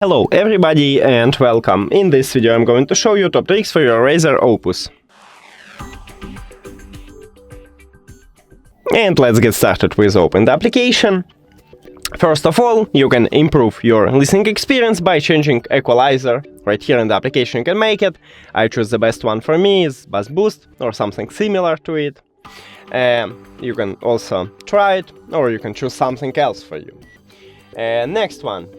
Hello everybody and welcome. In this video I'm going to show you top tricks for your Razer Opus. And let's get started with open the application. First of all, you can improve your listening experience by changing equalizer. Right here in the application you can make it. I choose the best one for me is Bass Boost or something similar to it. You can also try it or you can choose something else for you. Next one.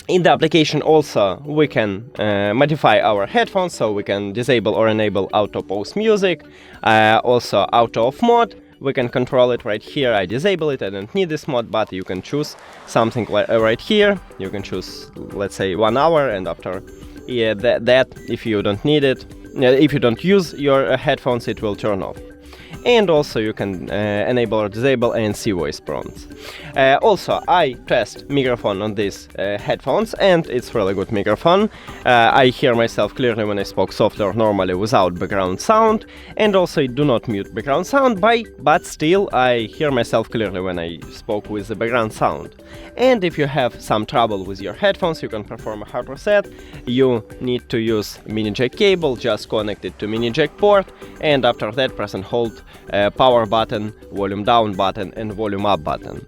In the application also we can modify our headphones, so we can disable or enable auto pause music, also auto off mode. We can control it right here. I disable it, I don't need this mode, but you can choose something like right here. You can choose, let's say, 1 hour, and after that, if you don't need it, if you don't use your headphones, it will turn off. And also you can enable or disable ANC voice prompts. Also, I test microphone on these headphones, and it's really good microphone. I hear myself clearly when I spoke softly or normally without background sound, and also I do not mute background sound, but still I hear myself clearly when I spoke with the background sound. And if you have some trouble with your headphones, you can perform a hard reset. You need to use mini jack cable, just connect it to mini jack port, and after that press and hold power button, volume down button and volume up button.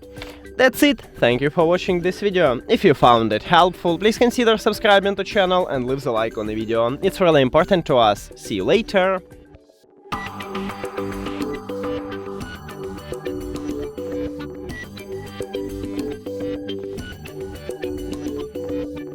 That's it. Thank you for watching this video. If you found it helpful, please consider subscribing to the channel and leave the like on the video. It's really important to us. See you later.